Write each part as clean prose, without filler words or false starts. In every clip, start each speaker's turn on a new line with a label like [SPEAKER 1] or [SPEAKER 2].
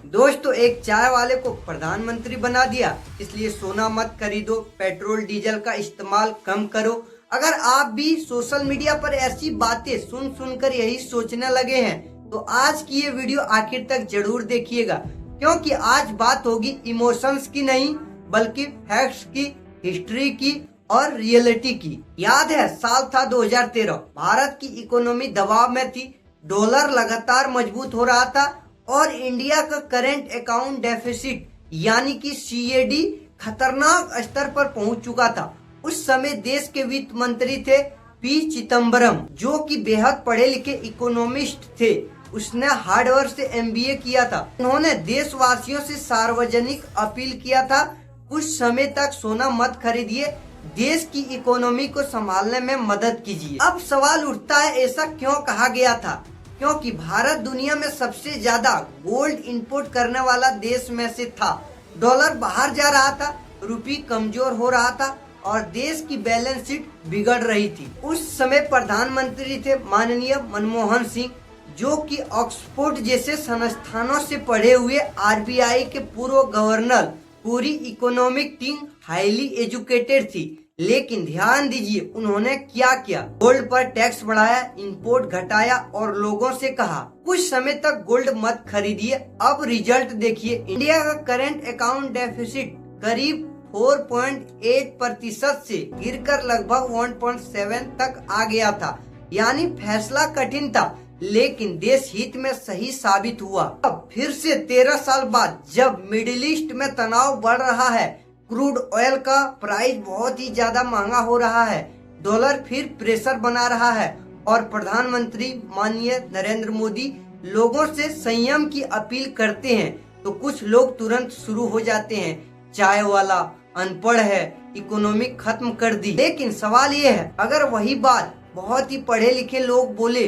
[SPEAKER 1] दोस्तों, एक चाय वाले को प्रधानमंत्री बना दिया, इसलिए सोना मत खरीदो, पेट्रोल डीजल का इस्तेमाल कम करो। अगर आप भी सोशल मीडिया पर ऐसी बातें सुन सुनकर यही सोचने लगे हैं तो आज की ये वीडियो आखिर तक जरूर देखिएगा, क्योंकि आज बात होगी इमोशंस की नहीं बल्कि फैक्ट्स की, हिस्ट्री की और रियलिटी की। याद है, साल था 2013, भारत की इकोनॉमी दबाव में थी, डॉलर लगातार मजबूत हो रहा था और इंडिया का करेंट अकाउंट डेफिसिट यानी कि सीएडी खतरनाक स्तर पर पहुंच चुका था। उस समय देश के वित्त मंत्री थे पी चिदम्बरम, जो कि बेहद पढ़े लिखे इकोनॉमिस्ट थे। उसने हार्वर्ड से एमबीए किया था। उन्होंने देशवासियों से सार्वजनिक अपील किया था, कुछ समय तक सोना मत खरीदिए, देश की इकोनॉमी को संभालने में मदद कीजिए। अब सवाल उठता है, ऐसा क्यों कहा गया था? क्योंकि भारत दुनिया में सबसे ज्यादा गोल्ड इंपोर्ट करने वाला देश में से था। डॉलर बाहर जा रहा था, रुपये कमजोर हो रहा था और देश की बैलेंस शीट बिगड़ रही थी। उस समय प्रधानमंत्री थे माननीय मनमोहन सिंह, जो कि ऑक्सफोर्ड जैसे संस्थानों से पढ़े हुए, आरबीआई के पूर्व गवर्नर। पूरी इकोनॉमिक टीम हाईली एजुकेटेड थी। लेकिन ध्यान दीजिए उन्होंने क्या किया। गोल्ड पर टैक्स बढ़ाया, इंपोर्ट घटाया और लोगों से कहा कुछ समय तक गोल्ड मत खरीदिए। अब रिजल्ट देखिए, इंडिया का करेंट अकाउंट डेफिसिट करीब 4.8% से गिरकर लगभग 1.7 तक आ गया था। यानी फैसला कठिन था, लेकिन देश हित में सही साबित हुआ। अब फिर से 13 साल बाद जब मिडिल ईस्ट में तनाव बढ़ रहा है, क्रूड ऑयल का प्राइस बहुत ही ज्यादा महंगा हो रहा है, डॉलर फिर प्रेशर बना रहा है और प्रधानमंत्री माननीय नरेंद्र मोदी लोगों से संयम की अपील करते हैं, तो कुछ लोग तुरंत शुरू हो जाते हैं, चाय वाला अनपढ़ है, इकोनॉमी खत्म कर दी। लेकिन सवाल ये है, अगर वही बात बहुत ही पढ़े लिखे लोग बोले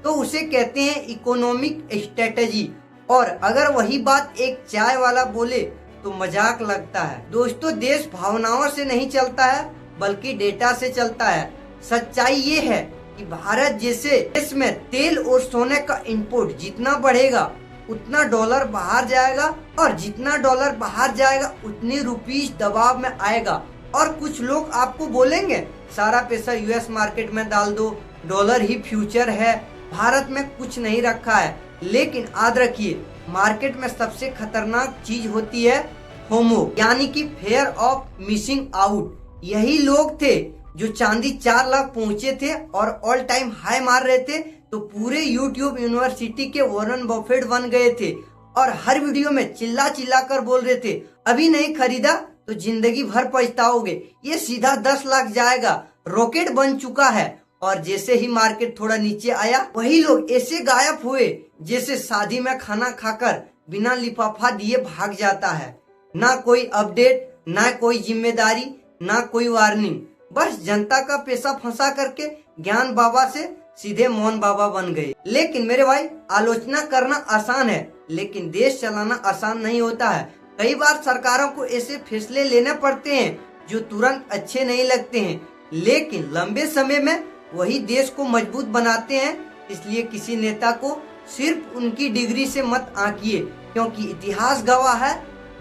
[SPEAKER 1] तो उसे कहते हैं इकोनॉमिक स्ट्रेटेजी, और अगर वही बात एक चाय वाला बोले तो मजाक लगता है। दोस्तों, देश भावनाओं से नहीं चलता है बल्कि डेटा से चलता है। सच्चाई ये है कि भारत जैसे देश में तेल और सोने का इंपोर्ट जितना बढ़ेगा उतना डॉलर बाहर जाएगा, और जितना डॉलर बाहर जाएगा उतनी रुपीस दबाव में आएगा। और कुछ लोग आपको बोलेंगे सारा पैसा यूएस मार्केट में डाल दो, डॉलर ही फ्यूचर है, भारत में कुछ नहीं रखा है। लेकिन याद रखिए, मार्केट में सबसे खतरनाक चीज होती है फोमो, यानी कि फेयर ऑफ मिसिंग आउट। यही लोग थे जो चांदी 4 लाख पहुंचे थे और ऑल टाइम हाई मार रहे थे, तो पूरे यूट्यूब यूनिवर्सिटी के वॉरेन बफेट बन गए थे और हर वीडियो में चिल्ला चिल्ला कर बोल रहे थे, अभी नहीं खरीदा तो जिंदगी भर पछताओगे, ये सीधा 10 लाख जाएगा, रॉकेट बन चुका है। और जैसे ही मार्केट थोड़ा नीचे आया, वही लोग ऐसे गायब हुए जैसे शादी में खाना खाकर बिना लिफाफा दिए भाग जाता है। ना कोई अपडेट, ना कोई जिम्मेदारी, ना कोई वार्निंग, बस जनता का पैसा फंसा करके ज्ञान बाबा से सीधे मोहन बाबा बन गए। लेकिन मेरे भाई, आलोचना करना आसान है लेकिन देश चलाना आसान नहीं होता है। कई बार सरकारों को ऐसे फैसले लेने पड़ते हैं जो तुरंत अच्छे नहीं लगते हैं, लेकिन लंबे समय में वही देश को मजबूत बनाते हैं। इसलिए किसी नेता को सिर्फ उनकी डिग्री से मत आंकिए, क्योंकि इतिहास गवाह है,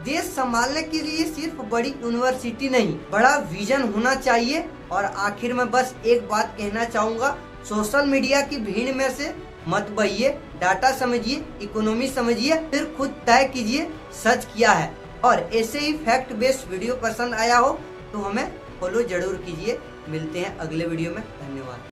[SPEAKER 1] देश संभालने के लिए सिर्फ बड़ी यूनिवर्सिटी नहीं, बड़ा विजन होना चाहिए। और आखिर में बस एक बात कहना चाहूँगा, सोशल मीडिया की भीड़ में से मत बहिए, डाटा समझिए, इकोनॉमी समझिए, फिर खुद तय कीजिए सच क्या है। और ऐसे ही फैक्ट बेस्ड वीडियो पसंद आया हो तो हमें फॉलो जरूर कीजिए। मिलते हैं अगले वीडियो में, धन्यवाद।